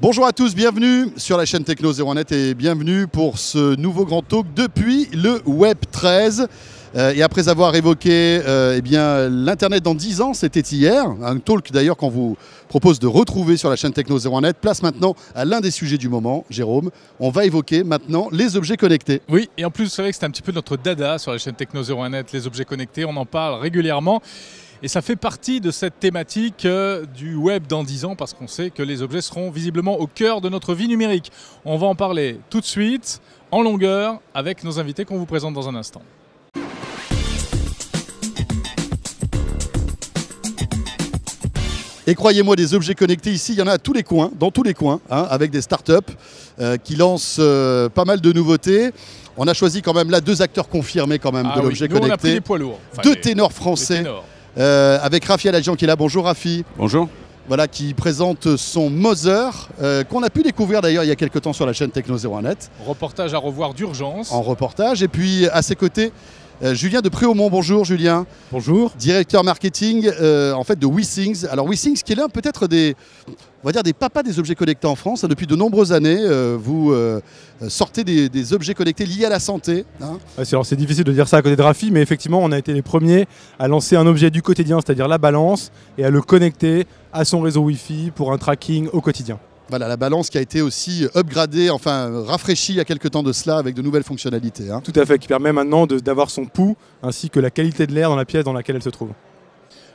Bonjour à tous, bienvenue sur la chaîne Techno 01net et bienvenue pour ce nouveau grand talk depuis le Web 13. Et après avoir évoqué l'Internet dans 10 ans, c'était hier, un talk d'ailleurs qu'on vous propose de retrouver sur la chaîne Techno 01net. Place maintenant à l'un des sujets du moment, Jérôme. On va évoquer maintenant les objets connectés. Oui, et en plus, c'est vrai que c'est un petit peu notre dada sur la chaîne Techno 01net, les objets connectés. On en parle régulièrement. Et ça fait partie de cette thématique du web dans 10 ans parce qu'on sait que les objets seront visiblement au cœur de notre vie numérique. On va en parler tout de suite, en longueur, avec nos invités qu'on vous présente dans un instant. Et croyez-moi, des objets connectés ici, il y en a à tous les coins, dans tous les coins, avec des startups qui lancent pas mal de nouveautés. On a choisi quand même là deux acteurs confirmés quand même de l'objet connecté. On a pris des poids lourds. Enfin, deux ténors français. Avec Rafi Aladjian qui est là. Bonjour Rafi. Bonjour. Voilà, qui présente son Mother, qu'on a pu découvrir d'ailleurs il y a quelques temps sur la chaîne Techno 01net. Reportage à revoir d'urgence. En reportage. Et puis à ses côtés, Julien de Préaumont. Bonjour Julien. Bonjour. Directeur marketing en fait de WeThings. Alors WeThings qui est l'un peut-être des papas des objets connectés en France. Depuis de nombreuses années, vous sortez des objets connectés liés à la santé. C'est difficile de dire ça à côté de Rafi, mais effectivement on a été les premiers à lancer un objet du quotidien, c'est-à-dire la balance, et à le connecter à son réseau Wi-Fi pour un tracking au quotidien. Voilà, la balance qui a été aussi upgradée, enfin rafraîchie il y a quelques temps de cela avec de nouvelles fonctionnalités. Tout à fait, qui permet maintenant d'avoir son pouls ainsi que la qualité de l'air dans la pièce dans laquelle elle se trouve.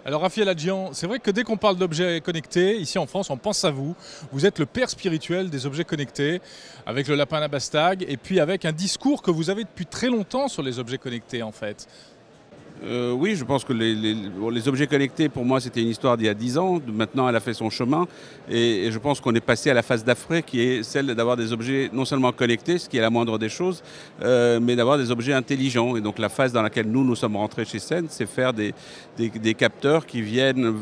Alors Rafi Aladjian, c'est vrai que dès qu'on parle d'objets connectés, ici en France, on pense à vous. Vous êtes le père spirituel des objets connectés, avec le lapin à Bastag, et puis avec un discours que vous avez depuis très longtemps sur les objets connectés en fait. Oui, je pense que les objets connectés, pour moi, c'était une histoire d'il y a 10 ans. Maintenant, elle a fait son chemin. Et je pense qu'on est passé à la phase d'après, qui est celle d'avoir des objets non seulement connectés, ce qui est la moindre des choses, mais d'avoir des objets intelligents. Et donc, la phase dans laquelle nous sommes rentrés chez Sen, c'est faire des capteurs qui viennent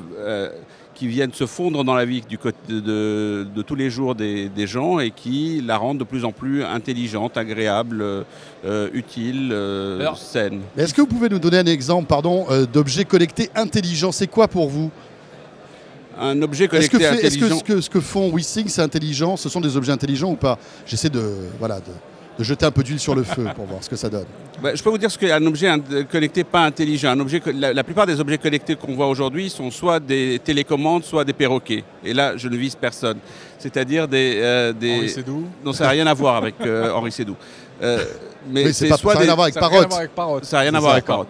se fondre dans la vie de tous les jours des gens et qui la rendent de plus en plus intelligente, agréable, utile, saine. Est-ce que vous pouvez nous donner un exemple d'objet connecté intelligent? C'est quoi pour vous? Un objet connecté intelligent. Est-ce que ce que font WeThings, c'est intelligent? Ce sont des objets intelligents ou pas? J'essaie de jeter un peu d'huile sur le feu pour voir ce que ça donne. Je peux vous dire ce qu'est un objet connecté pas intelligent. La plupart des objets connectés qu'on voit aujourd'hui sont soit des télécommandes, soit des perroquets. Et là, je ne vise personne. C'est-à-dire Henri Seydoux. Non, ça n'a rien à voir avec Henri Seydoux. Mais ça n'a rien à voir avec Parrot. Ça n'a rien à voir avec Parrot.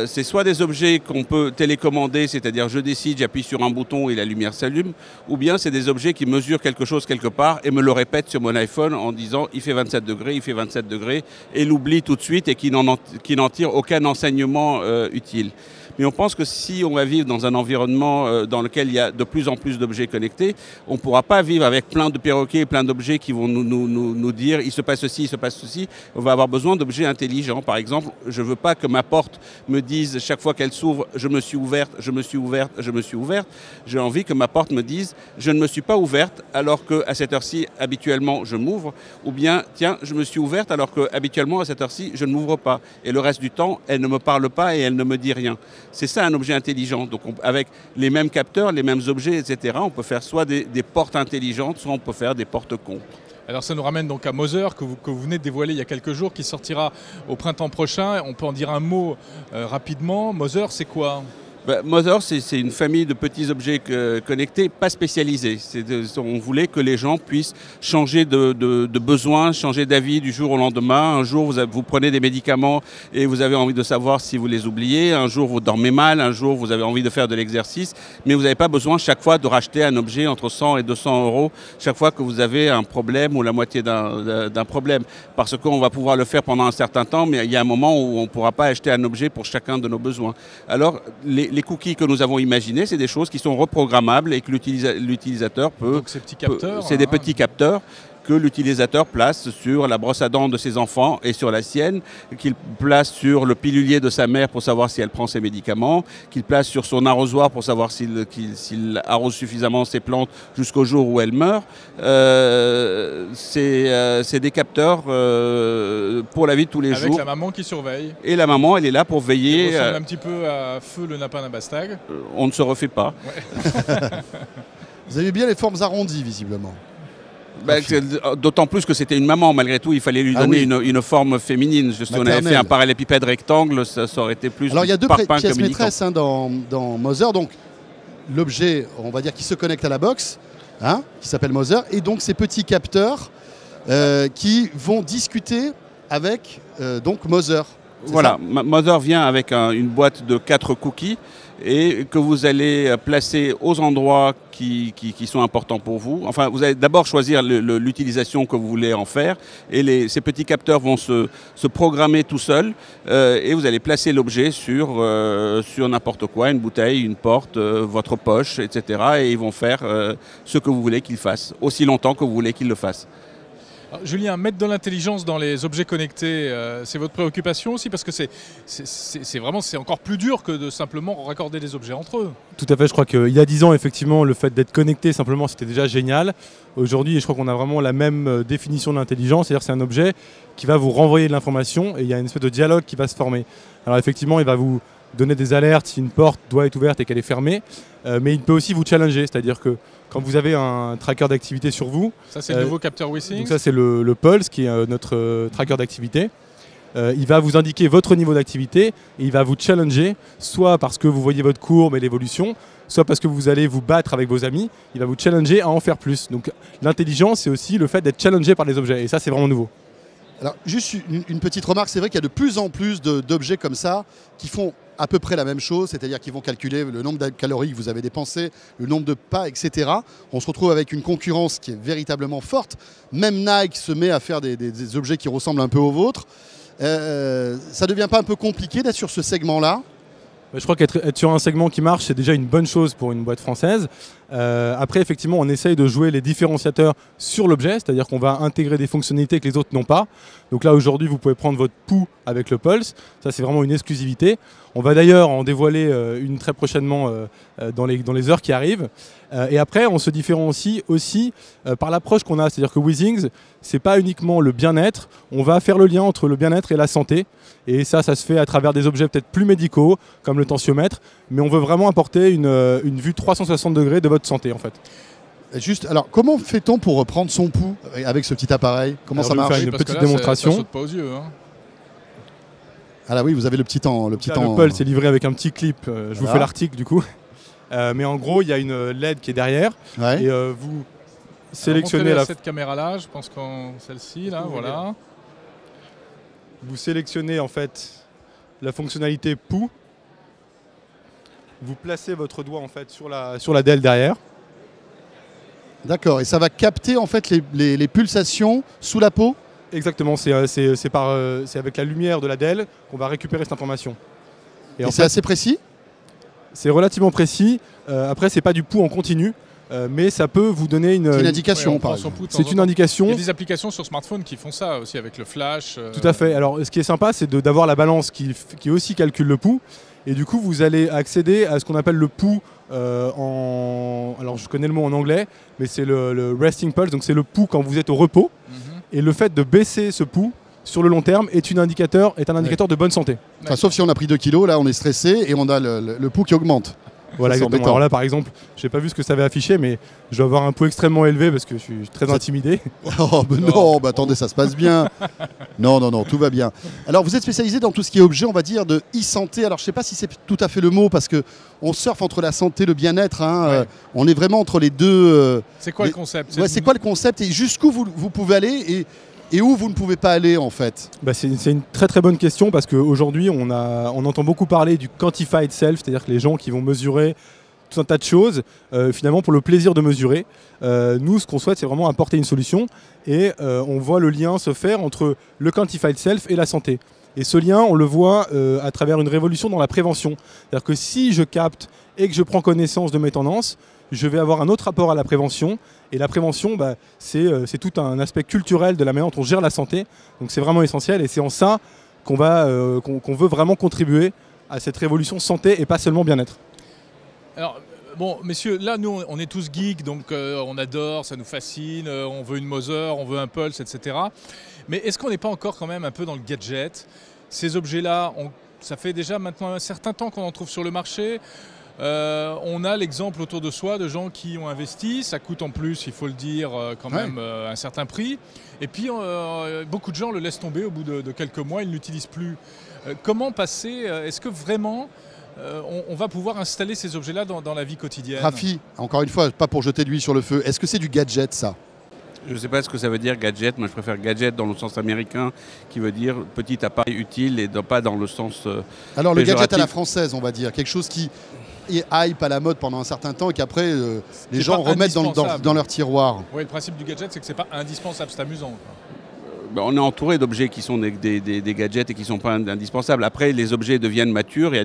C'est soit des objets qu'on peut télécommander, c'est-à-dire je décide, j'appuie sur un bouton et la lumière s'allume, ou bien c'est des objets qui mesurent quelque chose quelque part et me le répètent sur mon iPhone en disant il fait 27 degrés, il fait 27 degrés, et l'oublie tout de suite et qui n'en tire aucun enseignement utile. Mais on pense que si on va vivre dans un environnement dans lequel il y a de plus en plus d'objets connectés, on ne pourra pas vivre avec plein de perroquets, plein d'objets qui vont nous dire il se passe ceci, il se passe ceci. On va avoir besoin d'objets intelligents. Par exemple, je ne veux pas que ma porte me dise chaque fois qu'elle s'ouvre, je me suis ouverte, je me suis ouverte, je me suis ouverte. J'ai envie que ma porte me dise je ne me suis pas ouverte alors qu'à cette heure-ci, habituellement, je m'ouvre. Ou bien, tiens, je me suis ouverte alors qu'habituellement, à cette heure-ci, je ne m'ouvre pas. Et le reste du temps, elle ne me parle pas et elle ne me dit rien. C'est ça un objet intelligent. Donc avec les mêmes capteurs, les mêmes objets, etc., on peut faire soit des portes intelligentes, soit on peut faire des portes cons. Alors ça nous ramène donc à Mother que vous venez de dévoiler il y a quelques jours, qui sortira au printemps prochain. On peut en dire un mot rapidement. Mother, c'est quoi ? Mother, c'est une famille de petits objets connectés, pas spécialisés. On voulait que les gens puissent changer de besoin, changer d'avis du jour au lendemain. Un jour, vous prenez des médicaments et vous avez envie de savoir si vous les oubliez. Un jour, vous dormez mal. Un jour, vous avez envie de faire de l'exercice. Mais vous n'avez pas besoin chaque fois de racheter un objet entre 100 et 200 euros chaque fois que vous avez un problème ou la moitié d'un problème. Parce qu'on va pouvoir le faire pendant un certain temps, mais il y a un moment où on ne pourra pas acheter un objet pour chacun de nos besoins. Alors, les cookies que nous avons imaginés, c'est des choses qui sont reprogrammables et que l'utilisateur peut... Donc ces petits capteurs... C'est des petits capteurs que l'utilisateur place sur la brosse à dents de ses enfants et sur la sienne, qu'il place sur le pilulier de sa mère pour savoir si elle prend ses médicaments, qu'il place sur son arrosoir pour savoir s'il arrose suffisamment ses plantes jusqu'au jour où elle meurt. C'est des capteurs pour la vie de tous les jours. Avec la maman qui surveille. Et la maman, elle est là pour veiller. Ça ressemble un petit peu à Feu le lapin à Bastag. On ne se refait pas. Ouais. Vous avez bien les formes arrondies, visiblement. D'autant plus que c'était une maman, malgré tout, il fallait lui donner une forme féminine. Juste, on avait fait un parallélépipède rectangle, ça aurait été plus. Alors il y a deux parpaing pièces communicant. maîtresses dans Mother, donc l'objet, on va dire, qui se connecte à la box, qui s'appelle Mother, et donc ces petits capteurs qui vont discuter avec donc Mother. Voilà, Mother vient avec une boîte de 4 cookies et que vous allez placer aux endroits qui sont importants pour vous. Enfin, vous allez d'abord choisir l'utilisation que vous voulez en faire et ces petits capteurs vont se programmer tout seuls et vous allez placer l'objet sur n'importe quoi, une bouteille, une porte, votre poche, etc. Et ils vont faire ce que vous voulez qu'ils fassent, aussi longtemps que vous voulez qu'ils le fassent. Alors, Julien, mettre de l'intelligence dans les objets connectés, c'est votre préoccupation aussi parce que c'est encore plus dur que de simplement raccorder des objets entre eux. Tout à fait, je crois qu'il y a 10 ans, effectivement, le fait d'être connecté simplement, c'était déjà génial. Aujourd'hui, je crois qu'on a vraiment la même définition de l'intelligence, c'est-à-dire que c'est un objet qui va vous renvoyer de l'information et il y a une espèce de dialogue qui va se former. Alors effectivement, il va vous donner des alertes si une porte doit être ouverte et qu'elle est fermée, mais il peut aussi vous challenger, c'est-à-dire que quand vous avez un tracker d'activité sur vous... Ça, c'est le nouveau capteur WeSings. Donc ça, c'est le Pulse qui est notre tracker d'activité. Il va vous indiquer votre niveau d'activité et il va vous challenger, soit parce que vous voyez votre courbe et l'évolution, soit parce que vous allez vous battre avec vos amis. Il va vous challenger à en faire plus. Donc l'intelligence, c'est aussi le fait d'être challengé par les objets. Et ça, c'est vraiment nouveau. Alors, juste une petite remarque, c'est vrai qu'il y a de plus en plus d'objets comme ça qui font à peu près la même chose, c'est-à-dire qu'ils vont calculer le nombre de calories que vous avez dépensé, le nombre de pas, etc. On se retrouve avec une concurrence qui est véritablement forte. Même Nike se met à faire des objets qui ressemblent un peu aux vôtres. Ça ne devient pas un peu compliqué d'être sur ce segment-là ? Je crois qu'être sur un segment qui marche, c'est déjà une bonne chose pour une boîte française. Après, effectivement, on essaye de jouer les différenciateurs sur l'objet, c'est-à-dire qu'on va intégrer des fonctionnalités que les autres n'ont pas. Donc là, aujourd'hui, vous pouvez prendre votre pouls avec le Pulse. Ça, c'est vraiment une exclusivité. On va d'ailleurs en dévoiler une très prochainement dans les heures qui arrivent. Et après, on se différencie aussi par l'approche qu'on a. C'est-à-dire que WeSings, c'est pas uniquement le bien-être. On va faire le lien entre le bien-être et la santé. Et ça se fait à travers des objets peut-être plus médicaux, comme le tensiomètre. Mais on veut vraiment apporter une vue 360 degrés de votre santé, en fait. Juste, alors, comment fait-on pour prendre son pouls avec ce petit appareil ? Comment ça marche ? Une petite démonstration. Ça saute pas aux yeux. Ah là oui, vous avez le petit temps. Le Pulse est livré avec un petit clip. Je vous fais l'article du coup. Mais en gros, il y a une LED qui est derrière. Ouais. Et vous sélectionnez cette caméra-là, je pense qu'en celle-ci, là, voilà. Vous sélectionnez en fait la fonctionnalité pouls. Vous placez votre doigt en fait sur la DEL derrière. D'accord, et ça va capter en fait les pulsations sous la peau ? Exactement, c'est avec la lumière de la DEL qu'on va récupérer cette information. Et c'est assez précis ? C'est relativement précis. Après, c'est pas du pouls en continu, mais ça peut vous donner une indication. C'est une indication. Il y a des applications sur smartphone qui font ça aussi avec le flash. Tout à fait. Alors, ce qui est sympa, c'est d'avoir la balance qui aussi calcule le pouls. Et du coup, vous allez accéder à ce qu'on appelle le pouls alors, je connais le mot en anglais, mais c'est le resting pulse. Donc, c'est le pouls quand vous êtes au repos. Et le fait de baisser ce pouls sur le long terme est un indicateur de bonne santé. Enfin, sauf si on a pris 2 kilos, là on est stressé et on a le pouls qui augmente. Voilà, exactement. Alors là, par exemple, je n'ai pas vu ce que ça avait affiché, mais je dois avoir un pouls extrêmement élevé parce que je suis très intimidé. Oh, ben non, attendez, ça se passe bien. Non, tout va bien. Alors, vous êtes spécialisé dans tout ce qui est objet, on va dire, de e-santé. Alors, je ne sais pas si c'est tout à fait le mot, parce qu'on surfe entre la santé et le bien-être. On est vraiment entre les deux. C'est quoi le concept ? C'est quoi le concept et jusqu'où vous pouvez aller et où vous ne pouvez pas aller, en fait ? C'est une très très bonne question parce qu'aujourd'hui, on entend beaucoup parler du quantified self, c'est-à-dire que les gens qui vont mesurer tout un tas de choses, finalement pour le plaisir de mesurer. Nous, ce qu'on souhaite, c'est vraiment apporter une solution et on voit le lien se faire entre le quantified self et la santé. Et ce lien, on le voit à travers une révolution dans la prévention. C'est-à-dire que si je capte et que je prends connaissance de mes tendances, je vais avoir un autre rapport à la prévention. Et la prévention, c'est tout un aspect culturel de la manière dont on gère la santé. Donc c'est vraiment essentiel et c'est en ça qu'on veut vraiment contribuer à cette révolution santé et pas seulement bien-être. Alors, bon, messieurs, là, nous, on est tous geeks, donc on adore, ça nous fascine, on veut une Mother, on veut un Pulse, etc. Mais est-ce qu'on n'est pas encore quand même un peu dans le gadget ? Ces objets-là, ça fait déjà maintenant un certain temps qu'on en trouve sur le marché. On a l'exemple autour de soi de gens qui ont investi, ça coûte en plus, il faut le dire, quand même un certain prix. Et puis beaucoup de gens le laissent tomber au bout de quelques mois, ils ne l'utilisent plus. Comment passer, est-ce que vraiment on va pouvoir installer ces objets-là dans la vie quotidienne? Rafi, encore une fois, pas pour jeter de l'huile sur le feu, est-ce que c'est du gadget ça? Je ne sais pas ce que ça veut dire gadget, moi je préfère gadget dans le sens américain qui veut dire petit appareil utile et pas dans le sens Alors le gadget à péjoratif. la française, on va dire, quelque chose qui est hype à la mode pendant un certain temps et qu'après les gens remettent dans leur tiroir. Oui, le principe du gadget, c'est que c'est pas indispensable, c'est amusant, quoi. On est entouré d'objets qui sont des gadgets et qui ne sont pas indispensables. Après, les objets deviennent matures. Il y a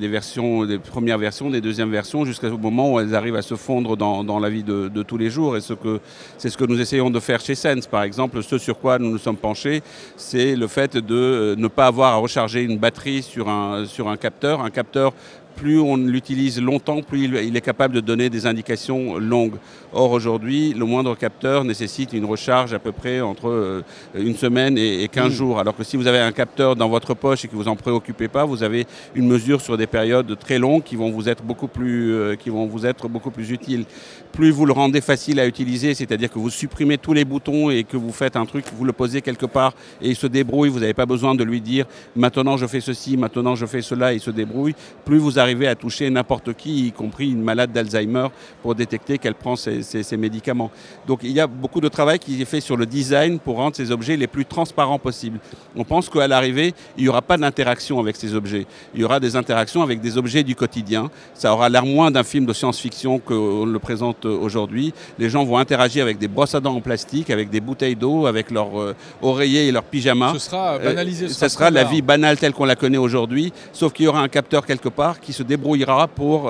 des premières versions, des deuxièmes versions, jusqu'au moment où elles arrivent à se fondre dans la vie de tous les jours. Et c'est ce que nous essayons de faire chez Sense. Par exemple, ce sur quoi nous nous sommes penchés, c'est le fait de ne pas avoir à recharger une batterie sur un capteur. Un capteur, plus on l'utilise longtemps, plus il est capable de donner des indications longues. Or, aujourd'hui, le moindre capteur nécessite une recharge à peu près entre une semaine et 15 jours. Alors que si vous avez un capteur dans votre poche et que vous n'en préoccupez pas, vous avez une mesure sur des périodes très longues qui vont vous être beaucoup plus utiles. Plus vous le rendez facile à utiliser, c'est-à-dire que vous supprimez tous les boutons et que vous faites un truc, vous le posez quelque part et il se débrouille, vous n'avez pas besoin de lui dire « maintenant je fais ceci, maintenant je fais cela », il se débrouille. Plus vous arriver à toucher n'importe qui, y compris une malade d'Alzheimer, pour détecter qu'elle prend ses médicaments. Donc il y a beaucoup de travail qui est fait sur le design pour rendre ces objets les plus transparents possibles. On pense qu'à l'arrivée, il n'y aura pas d'interaction avec ces objets. Il y aura des interactions avec des objets du quotidien. Ça aura l'air moins d'un film de science-fiction qu'on le présente aujourd'hui. Les gens vont interagir avec des brosses à dents en plastique, avec des bouteilles d'eau, avec leurs oreillers et leurs pyjamas. Ce sera banalisé. Ce sera la vie banale telle qu'on la connaît aujourd'hui, sauf qu'il y aura un capteur quelque part qui se débrouillera pour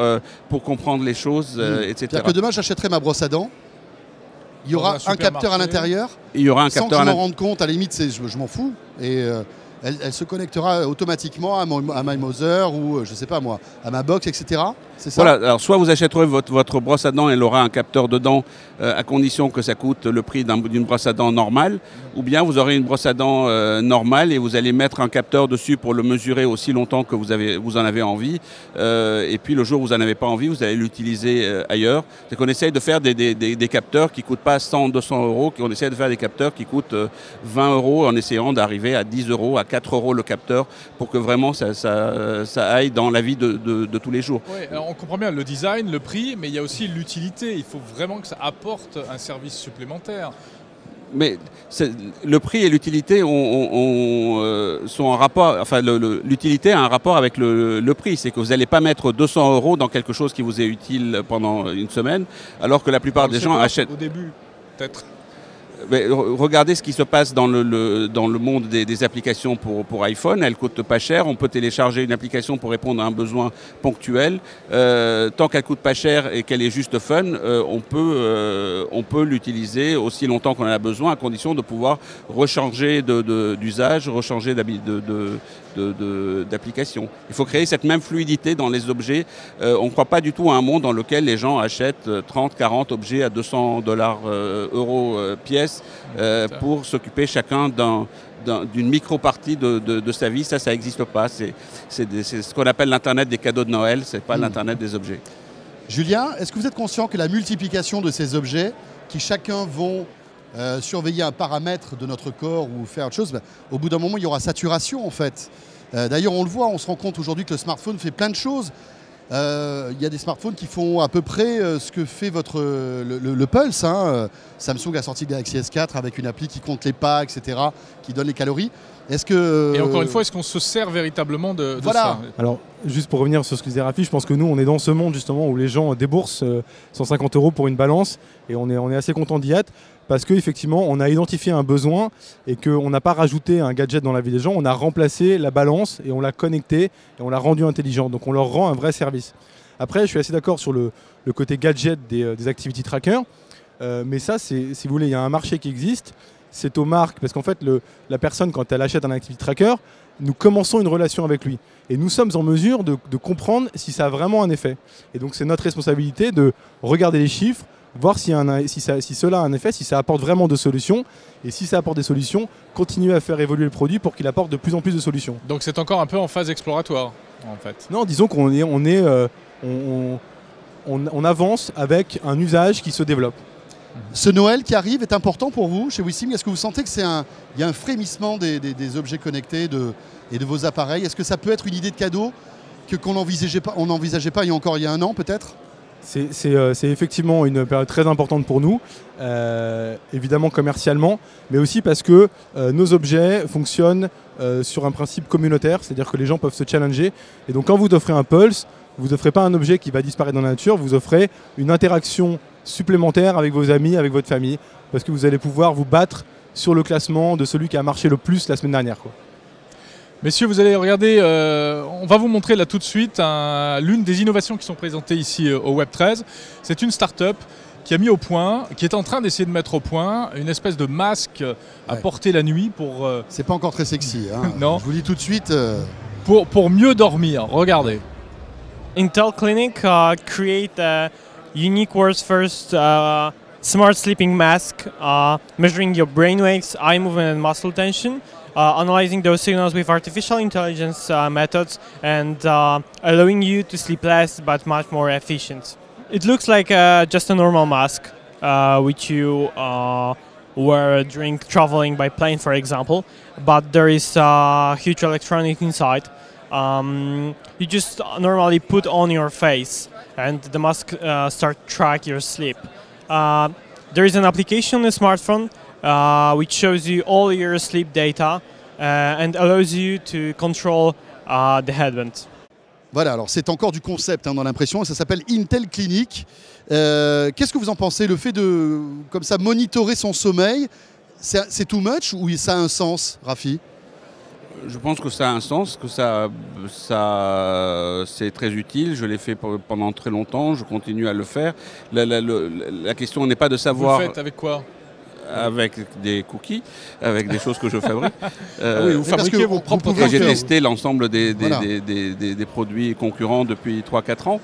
comprendre les choses, etc. C'est-à-dire que demain, j'achèterai ma brosse à dents. Il y aura un capteur à l'intérieur. Il y aura un sans capteur que je m'en rende compte, à la limite, je m'en fous. Et elle se connectera automatiquement à my Mother ou, je sais pas moi, à ma box, etc. C'est ça? Voilà, alors soit vous achèterez votre brosse à dents et elle aura un capteur dedans, à condition que ça coûte le prix d'une brosse à dents normale, ou bien vous aurez une brosse à dents normale et vous allez mettre un capteur dessus pour le mesurer aussi longtemps que vous en avez envie. Et puis le jour où vous n'en avez pas envie, vous allez l'utiliser ailleurs. C'est qu'on essaye de faire des capteurs qui ne coûtent pas 100, 200 euros, qu'on essaye de faire des capteurs qui coûtent 20 euros en essayant d'arriver à 10 euros, à 4 euros le capteur, pour que vraiment ça aille dans la vie de tous les jours. Oui, alors on comprend bien le design, le prix, mais il y a aussi l'utilité. Il faut vraiment que ça apporte un service supplémentaire. Mais le prix et l'utilité sont en rapport. Enfin, l'utilité a un rapport avec le prix. C'est que vous n'allez pas mettre 200 euros dans quelque chose qui vous est utile pendant une semaine, alors que la plupart des gens achètent. Au début, peut-être. Mais regardez ce qui se passe dans le monde des applications pour iPhone. Elles ne coûtent pas cher. On peut télécharger une application pour répondre à un besoin ponctuel. Tant qu'elle ne coûte pas cher et qu'elle est juste fun, on peut l'utiliser aussi longtemps qu'on en a besoin, à condition de pouvoir rechanger d'usage, rechanger d'application. Il faut créer cette même fluidité dans les objets. On ne croit pas du tout à un monde dans lequel les gens achètent 30, 40 objets à 200 euros pièce pour s'occuper chacun d'une micro-partie de sa vie. Ça n'existe pas. C'est ce qu'on appelle l'Internet des cadeaux de Noël, c'est pas l'Internet des objets. Julien, est-ce que vous êtes conscient que la multiplication de ces objets, qui chacun vont surveiller un paramètre de notre corps ou faire autre chose, au bout d'un moment, il y aura saturation en fait. D'ailleurs, on le voit, on se rend compte aujourd'hui que le smartphone fait plein de choses. Il y a des smartphones qui font à peu près ce que fait le Pulse. Samsung a sorti le Galaxy S4 avec une appli qui compte les pas, etc., qui donne les calories. Est-ce que, Et encore une fois, est-ce qu'on se sert véritablement de ça? Alors, juste pour revenir sur ce que disait Rafi, je pense que nous, on est dans ce monde justement où les gens déboursent 150 euros pour une balance et on est assez content d'y être parce qu'effectivement, on a identifié un besoin et qu'on n'a pas rajouté un gadget dans la vie des gens, on a remplacé la balance et on l'a connectée et on l'a rendue intelligente. Donc, on leur rend un vrai service. Après, je suis assez d'accord sur le côté gadget des activity trackers, mais ça, si vous voulez, il y a un marché qui existe. C'est aux marques, parce qu'en fait, la personne, quand elle achète un activity tracker, nous commençons une relation avec lui. Et nous sommes en mesure de comprendre si ça a vraiment un effet. Et donc, c'est notre responsabilité de regarder les chiffres, voir si cela a un effet, si ça apporte vraiment de solutions. Et si ça apporte des solutions, continuer à faire évoluer le produit pour qu'il apporte de plus en plus de solutions. Donc, c'est encore un peu en phase exploratoire, en fait. Non, disons qu'on on avance avec un usage qui se développe. Ce Noël qui arrive est important pour vous chez WeSing. Est-ce que vous sentez qu'il y a un frémissement des objets connectés et de vos appareils? Est-ce que ça peut être une idée de cadeau qu'on n'envisageait pas il y a un an peut-être? C'est effectivement une période très importante pour nous, évidemment commercialement, mais aussi parce que nos objets fonctionnent sur un principe communautaire, c'est-à-dire que les gens peuvent se challenger. Et donc quand vous offrez un Pulse, vous n'offrez pas un objet qui va disparaître dans la nature, vous offrez une interaction supplémentaire avec vos amis, avec votre famille, parce que vous allez pouvoir vous battre sur le classement de celui qui a marché le plus la semaine dernière, quoi. Messieurs, vous allez regarder, on va vous montrer là tout de suite l'une des innovations qui sont présentées ici au Web13. C'est une start-up qui a mis au point, qui est en train d'essayer de mettre au point une espèce de masque à porter la nuit pour... C'est pas encore très sexy, hein. Non. Je vous dis tout de suite... Pour mieux dormir, regardez. Intel Clinic create a unique world's first smart sleeping mask measuring your brain waves, eye movement and muscle tension. Analyzing those signals with artificial intelligence methods and allowing you to sleep less but much more efficient. It looks like just a normal mask which you wear during traveling by plane, for example, but there is huge electronic inside. You just normally put on your face and the mask start track your sleep. There is an application on the smartphone which shows you all your sleep data and allows you to control the headband. Voilà, alors c'est encore du concept dans l'impression, ça s'appelle Intel Clinic. Qu'est-ce que vous en pensez? Le fait de, comme ça, monitorer son sommeil, c'est too much ou ça a un sens, Rafi? Je pense que ça a un sens, que ça c'est très utile. Je l'ai fait pendant très longtemps, je continue à le faire. La question n'est pas de savoir... Vous le faites avec quoi? Avec des cookies, avec des choses que je fabrique. Oui, vous fabriquez vos propres produits. J'ai cookies. testé l'ensemble des produits concurrents depuis 3-4 ans.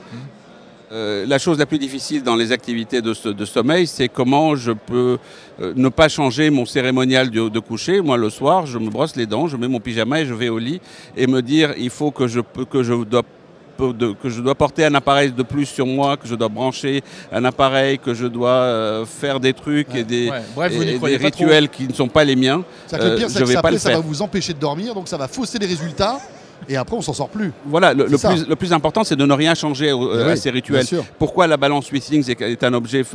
La chose la plus difficile dans les activités de sommeil, c'est comment je peux ne pas changer mon cérémonial de coucher. Moi, le soir, je me brosse les dents, je mets mon pyjama et je vais au lit et me dire il faut que je dois porter un appareil de plus sur moi, que je dois brancher un appareil, que je dois faire des trucs et des rituels qui ne sont pas les miens. Le pire, c'est que ça va faire. vous empêcher de dormir, donc ça va fausser les résultats. Et après, on s'en sort plus. Voilà, le plus important, c'est de ne rien changer à ces rituels. Pourquoi la balance WeSing est un objet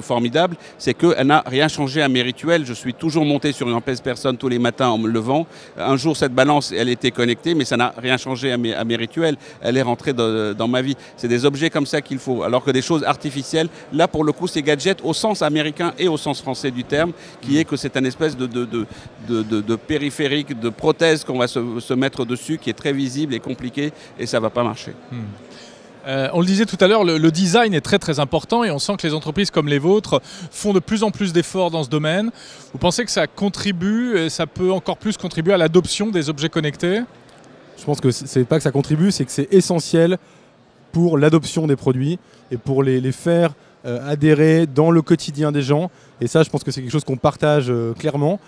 formidable? C'est qu'elle n'a rien changé à mes rituels. Je suis toujours monté sur une pèse personne tous les matins en me levant. Un jour, cette balance, elle était connectée, mais ça n'a rien changé à mes rituels. Elle est rentrée dans ma vie. C'est des objets comme ça qu'il faut. Alors que des choses artificielles, là, pour le coup, c'est gadget au sens américain et au sens français du terme, qui est que c'est une espèce de périphérique, de prothèse qu'on va se mettre dessus, qui est très visible et compliqué, et ça ne va pas marcher. On le disait tout à l'heure, le design est très très important et on sent que les entreprises comme les vôtres font de plus en plus d'efforts dans ce domaine. Vous pensez que ça contribue et ça peut encore plus contribuer à l'adoption des objets connectés? Je pense que c'est pas que ça contribue, c'est que c'est essentiel pour l'adoption des produits et pour les faire adhérer dans le quotidien des gens. Et ça, je pense que c'est quelque chose qu'on partage clairement.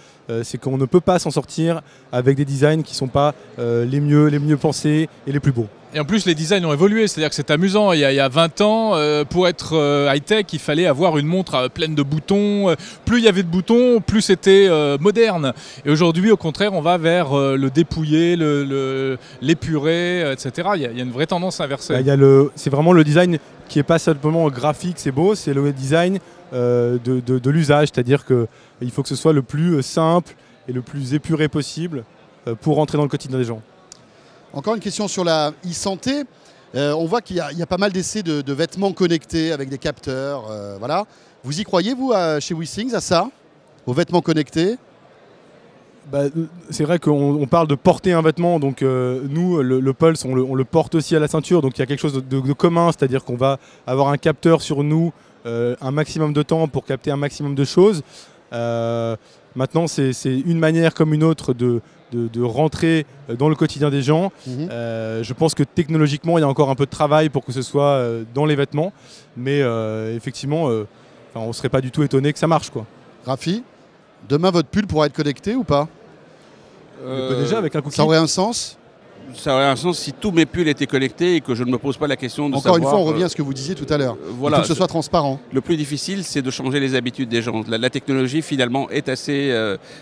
C'est qu'on ne peut pas s'en sortir avec des designs qui ne sont pas les mieux pensés et les plus beaux. Et en plus, les designs ont évolué, c'est-à-dire que c'est amusant. Il y a 20 ans, pour être high-tech, il fallait avoir une montre pleine de boutons. Plus il y avait de boutons, plus c'était moderne. Et aujourd'hui, au contraire, on va vers le dépouillé, l'épuré, etc. Il y a une vraie tendance inversée. C'est vraiment le design qui n'est pas simplement graphique, c'est beau, c'est le design de l'usage. C'est-à-dire qu'il faut que ce soit le plus simple et le plus épuré possible pour rentrer dans le quotidien des gens. Encore une question sur la e-santé. On voit qu'il y a pas mal d'essais de vêtements connectés avec des capteurs. Voilà. Vous y croyez, vous, chez WeSing, à ça? Aux vêtements connectés? C'est vrai qu'on parle de porter un vêtement, donc nous, le Pulse, on le porte aussi à la ceinture, donc il y a quelque chose de commun, c'est-à-dire qu'on va avoir un capteur sur nous un maximum de temps pour capter un maximum de choses. Maintenant, c'est une manière comme une autre de rentrer dans le quotidien des gens. Je pense que technologiquement, il y a encore un peu de travail pour que ce soit dans les vêtements, mais effectivement, on ne serait pas du tout étonné que ça marche, quoi. Rafi, demain, votre pull pourra être connecté ou pas? Déjà avec un cookie. Ça aurait un sens? ça aurait un sens si tous mes pulls étaient connectés et que je ne me pose pas la question de Encore savoir... une fois, on revient à ce que vous disiez tout à l'heure. Voilà, Il faut que ce soit transparent. Le plus difficile, c'est de changer les habitudes des gens. La technologie, finalement, est assez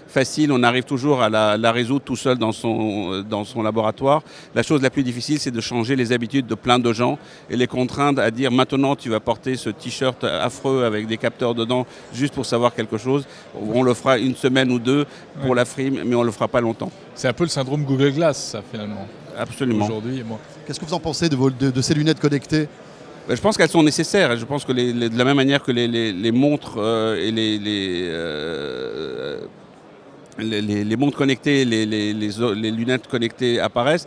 facile. On arrive toujours à la résoudre tout seul dans son laboratoire. La chose la plus difficile, c'est de changer les habitudes de plein de gens et les contraindre à dire maintenant, tu vas porter ce t-shirt affreux avec des capteurs dedans juste pour savoir quelque chose. On le fera une semaine ou deux pour la frime, mais on ne le fera pas longtemps. C'est un peu le syndrome Google Glass, ça, finalement. Absolument. Aujourd'hui, moi. Qu'est-ce que vous en pensez de ces lunettes connectées? Je pense qu'elles sont nécessaires. Je pense que de la même manière que les montres et les montres connectées, les lunettes connectées apparaissent,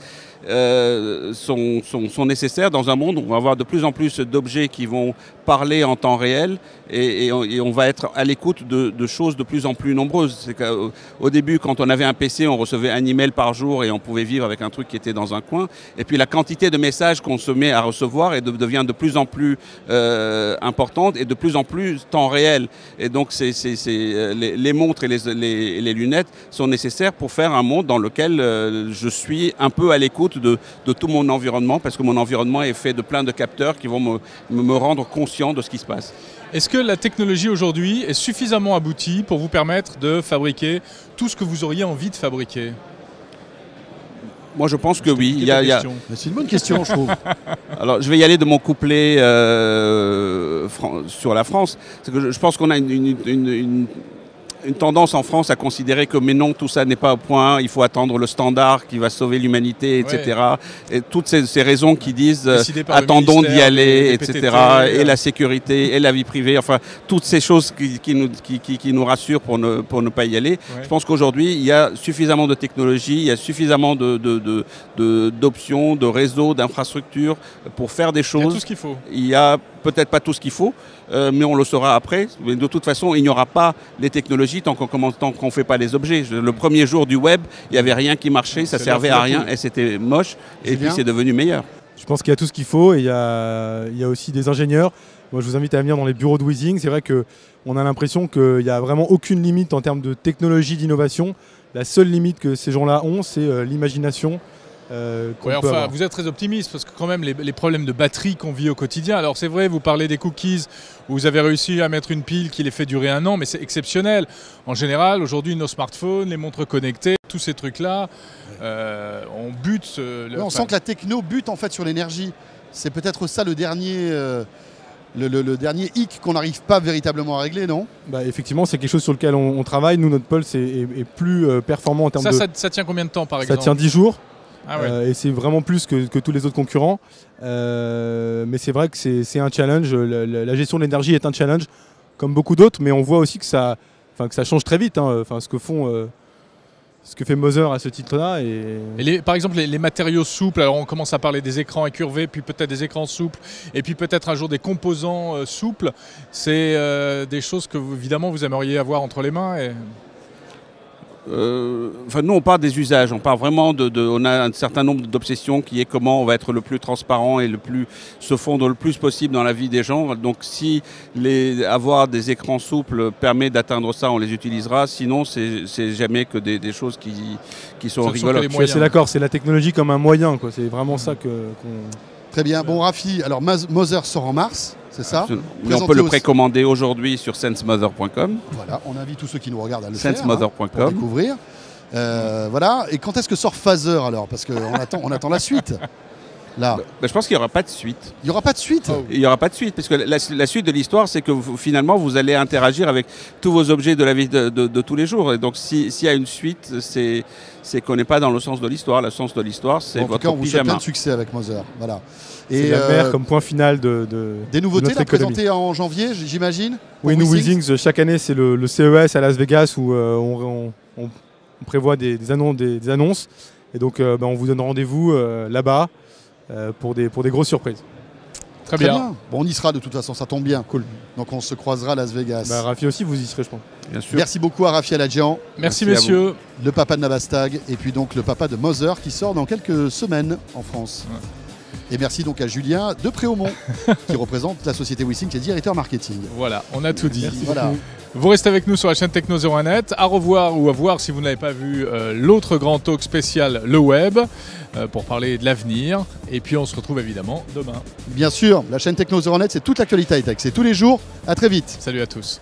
sont nécessaires dans un monde où on va avoir de plus en plus d'objets qui vont parler en temps réel et on va être à l'écoute de choses de plus en plus nombreuses. C'est qu'au début, quand on avait un PC, on recevait un email par jour et on pouvait vivre avec un truc qui était dans un coin. Et puis la quantité de messages qu'on se met à recevoir devient de plus en plus importante et de plus en plus temps réel. Et donc les montres et les lunettes sont nécessaires pour faire un monde dans lequel je suis un peu à l'écoute de tout mon environnement, parce que mon environnement est fait de plein de capteurs qui vont me rendre conscient de ce qui se passe. Est-ce que la technologie aujourd'hui est suffisamment aboutie pour vous permettre de fabriquer tout ce que vous auriez envie de fabriquer? Moi, je pense que oui. C'est une bonne question, je trouve. Alors, je vais y aller de mon couplet sur la France. C'est que je pense qu'on a une tendance en France à considérer que mais non, tout ça n'est pas au point, il faut attendre le standard qui va sauver l'humanité, etc. Ouais. Et toutes ces raisons qui disent attendons d'y aller, etc. Et la sécurité, et la vie privée, enfin toutes ces choses qui nous rassurent pour ne pas y aller. Ouais. Je pense qu'aujourd'hui, il y a suffisamment de technologie, il y a suffisamment d'options, de réseaux, d'infrastructures pour faire des choses. Il y a tout ce qu'il faut. Il y a peut-être pas tout ce qu'il faut, mais on le saura après. Mais de toute façon, il n'y aura pas les technologies tant qu'on ne fait pas les objets. Le premier jour du web, il n'y avait rien qui marchait, ça servait à rien et c'était moche. Et puis c'est devenu meilleur. Je pense qu'il y a tout ce qu'il faut et il y a aussi des ingénieurs. Moi, je vous invite à venir dans les bureaux de Weezing. C'est vrai qu'on a l'impression qu'il n'y a vraiment aucune limite en termes de technologie, d'innovation. La seule limite que ces gens-là ont, c'est l'imagination. Vous êtes très optimiste parce que quand même les problèmes de batterie qu'on vit au quotidien, alors c'est vrai, vous parlez des cookies où vous avez réussi à mettre une pile qui les fait durer 1 an, mais c'est exceptionnel. En général, aujourd'hui, nos smartphones, les montres connectées, tous ces trucs-là, on bute... on sent que la techno bute en fait sur l'énergie. C'est peut-être ça le dernier... Le dernier hic qu'on n'arrive pas véritablement à régler, non? Effectivement, c'est quelque chose sur lequel on travaille. Nous, notre pulse est plus performant en termes de... Ça tient combien de temps, par exemple? Ça tient 10 jours. Ah ouais. Et c'est vraiment plus que tous les autres concurrents. Mais c'est vrai que c'est un challenge. La gestion de l'énergie est un challenge, comme beaucoup d'autres. Mais on voit aussi que ça change très vite. Ce que fait Mother à ce titre-là. Par exemple, les matériaux souples, alors on commence à parler des écrans incurvés, puis peut-être des écrans souples, et puis peut-être un jour des composants souples. C'est des choses que, évidemment, vous aimeriez avoir entre les mains nous, on parle des usages. On parle vraiment on a un certain nombre d'obsessions qui est comment on va être le plus transparent et se fondre le plus possible dans la vie des gens. Donc, si avoir des écrans souples permet d'atteindre ça, on les utilisera. Sinon, c'est jamais que des choses qui sont rigolotes. Je suis assez d'accord. C'est la technologie comme un moyen, quoi. C'est vraiment ça qu'on... Très bien. Bon, Rafi, alors Mother sort en mars, c'est ça? Mais on peut le précommander aujourd'hui sur sensmother.com. Voilà, on invite tous ceux qui nous regardent à le faire pour découvrir. Voilà. Et quand est-ce que sort Phaser alors? Parce qu'on attend la suite. Là. Je pense qu'il n'y aura pas de suite. Il n'y aura pas de suite? Il n'y aura pas de suite, parce que la suite de l'histoire, c'est que finalement, vous allez interagir avec tous vos objets de la vie de tous les jours. Et donc, s'il y a une suite, c'est qu'on n'est pas dans le sens de l'histoire. Le sens de l'histoire, c'est votre pyjama. En tout cas, on vous souhaite plein de succès avec Mother. Voilà. C'est la mer comme point final des nouveautés là, présentées en janvier, j'imagine? Oui, nous, Weezing, chaque année, c'est le CES à Las Vegas où on prévoit des annonces. Et donc, on vous donne rendez-vous là-bas. Pour des grosses surprises. Très bien. Bon, on y sera de toute façon, ça tombe bien. Cool. Donc on se croisera à Las Vegas. Rafi aussi, vous y serez, je pense. Bien sûr. Merci beaucoup à Rafi Aladjian. Merci messieurs. Le papa de Navastag et puis donc le papa de Mother qui sort dans quelques semaines en France. Ouais. Et merci donc à Julien de Préaumont qui représente la société Weezing qui est directeur marketing. Voilà, on a tout dit. Merci. Voilà. Vous restez avec nous sur la chaîne Techno01net. À revoir ou à voir si vous n'avez pas vu l'autre grand talk spécial Le Web pour parler de l'avenir. Et puis on se retrouve évidemment demain. Bien sûr, la chaîne Techno01net, c'est toute l'actualité high-tech. C'est tous les jours. À très vite. Salut à tous.